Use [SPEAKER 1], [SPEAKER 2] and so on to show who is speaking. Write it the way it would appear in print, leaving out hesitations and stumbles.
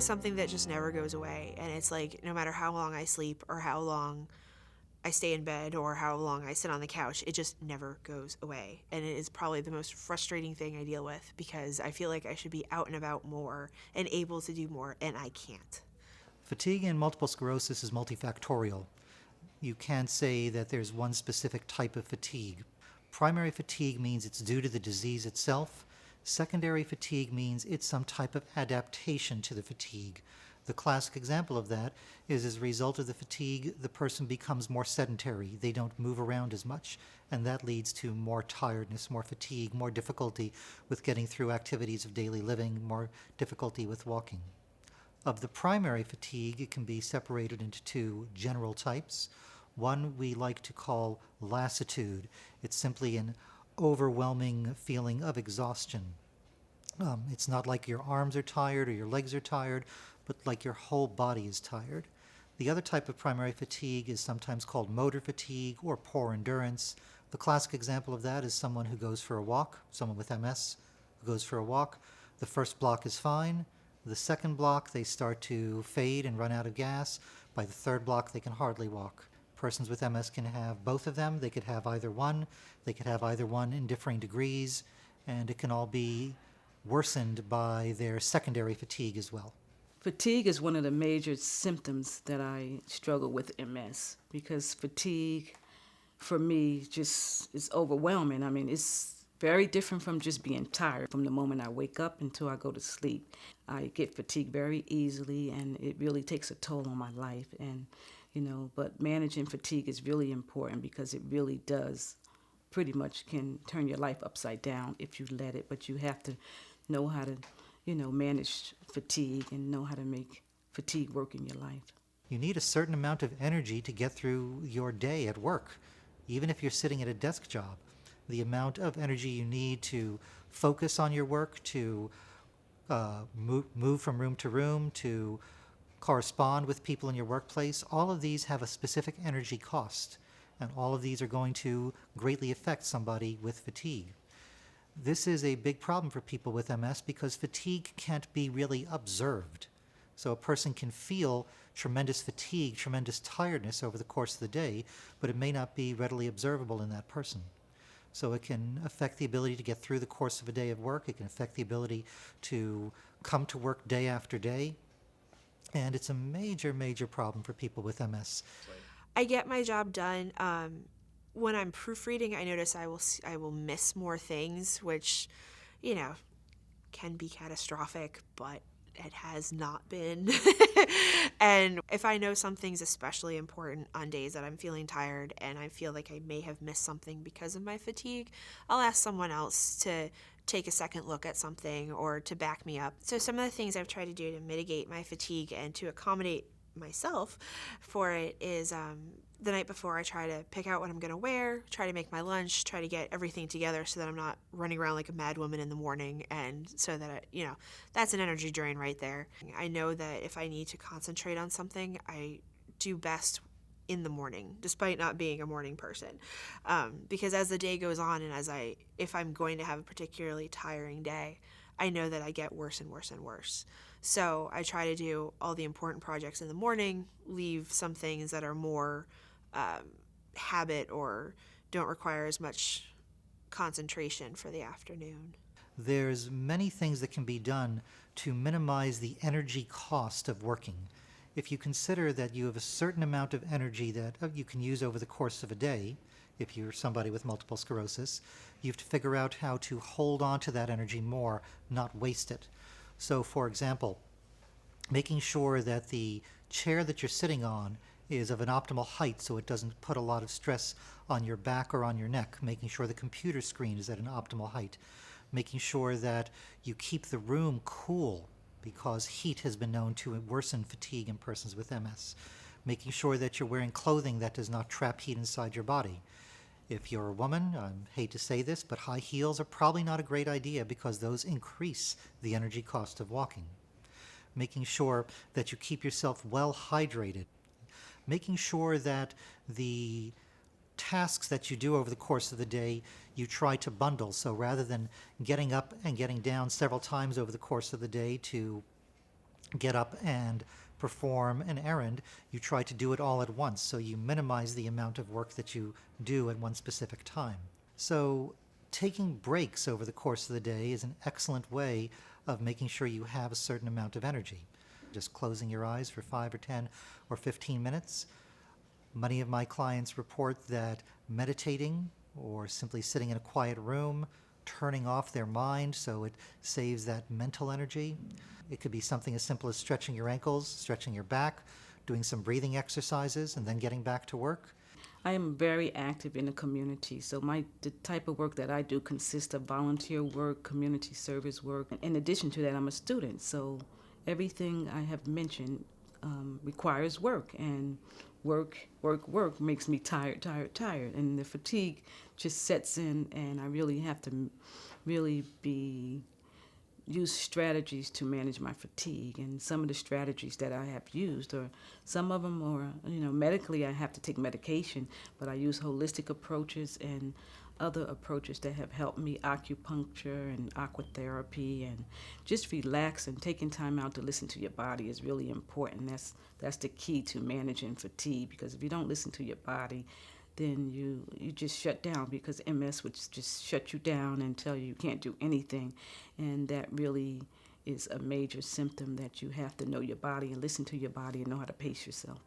[SPEAKER 1] is something that just never goes away. And it's like, no matter how long I sleep or how long I stay in bed or how long I sit on the couch, it just never goes away. And it is probably the most frustrating thing I deal with because I feel like I should be out and about more and able to do more, and I can't.
[SPEAKER 2] Fatigue in multiple sclerosis is multifactorial. You can't say that there's one specific type of fatigue. Primary fatigue means it's due to the disease itself. Secondary fatigue means it's some type of adaptation to the fatigue. The classic example of that is as a result of the fatigue, the person becomes more sedentary. They don't move around as much, and that leads to more tiredness, more fatigue, more difficulty with getting through activities of daily living, more difficulty with walking. Of the primary fatigue, it can be separated into two general types. One we like to call lassitude. It's simply an overwhelming feeling of exhaustion. It's not like your arms are tired or your legs are tired, but like your whole body is tired. The other type of primary fatigue is sometimes called motor fatigue or poor endurance. The classic example of that is someone who goes for a walk, someone with MS who goes for a walk. The first block is fine. The second block, they start to fade and run out of gas. By the third block, they can hardly walk. Persons with MS can have both of them. They could have either one. They could have either one in differing degrees, and it can all be worsened by their secondary fatigue as well.
[SPEAKER 3] Fatigue is one of the major symptoms that I struggle with MS because fatigue for me just is overwhelming. I mean, it's very different from just being tired from the moment I wake up until I go to sleep. I get fatigued very easily and it really takes a toll on my life. And, but managing fatigue is really important because it really does pretty much can turn your life upside down if you let it, but you have to know how to manage fatigue and know how to make fatigue work in your life.
[SPEAKER 2] You need a certain amount of energy to get through your day at work, even if you're sitting at a desk job. The amount of energy you need to focus on your work, to move from room to room, to correspond with people in your workplace, all of these have a specific energy cost, and all of these are going to greatly affect somebody with fatigue. This is a big problem for people with MS because fatigue can't be really observed. So a person can feel tremendous fatigue, tremendous tiredness over the course of the day, but it may not be readily observable in that person. So it can affect the ability to get through the course of a day of work. It can affect the ability to come to work day after day. And it's a major, major problem for people with MS.
[SPEAKER 1] I get my job done. When I'm proofreading, I notice I will miss more things, which, can be catastrophic, but it has not been. And if I know something's especially important on days that I'm feeling tired and I feel like I may have missed something because of my fatigue, I'll ask someone else to take a second look at something or to back me up. So some of the things I've tried to do to mitigate my fatigue and to accommodate myself for it is the night before I try to pick out what I'm going to wear, try to make my lunch, try to get everything together so that I'm not running around like a mad woman in the morning, and so that that's an energy drain right there. I know that if I need to concentrate on something, I do best in the morning, despite not being a morning person, because as the day goes on and if I'm going to have a particularly tiring day, I know that I get worse and worse and worse. So I try to do all the important projects in the morning, leave some things that are more habit or don't require as much concentration for the afternoon.
[SPEAKER 2] There's many things that can be done to minimize the energy cost of working. If you consider that you have a certain amount of energy that you can use over the course of a day, if you're somebody with multiple sclerosis, you have to figure out how to hold on to that energy more, not waste it. So, for example, making sure that the chair that you're sitting on is of an optimal height so it doesn't put a lot of stress on your back or on your neck, making sure the computer screen is at an optimal height, making sure that you keep the room cool because heat has been known to worsen fatigue in persons with MS, making sure that you're wearing clothing that does not trap heat inside your body. If you're a woman, I hate to say this, but high heels are probably not a great idea because those increase the energy cost of walking. Making sure that you keep yourself well hydrated. Making sure that the tasks that you do over the course of the day, you try to bundle. So rather than getting up and getting down several times over the course of the day to get up and perform an errand, you try to do it all at once, so you minimize the amount of work that you do at one specific time. So taking breaks over the course of the day is an excellent way of making sure you have a certain amount of energy. Just closing your eyes for 5 or 10 or 15 minutes. Many of my clients report that meditating or simply sitting in a quiet room, turning off their mind so it saves that mental energy. It could be something as simple as stretching your ankles, stretching your back, doing some breathing exercises, and then getting back to work.
[SPEAKER 3] I am very active in the community, so the type of work that I do consists of volunteer work, community service work. In addition to that, I'm a student, so everything I have mentioned requires work, and work makes me tired, and the fatigue just sets in, and I really have to use strategies to manage my fatigue. And some of the strategies that I have used, or some of them are, medically I have to take medication, but I use holistic approaches and other approaches that have helped me, acupuncture and aquatherapy, and just relax and taking time out to listen to your body is really important. That's the key to managing fatigue, because if you don't listen to your body, then you just shut down, because MS would just shut you down and tell you can't do anything. And that really is a major symptom, that you have to know your body and listen to your body and know how to pace yourself.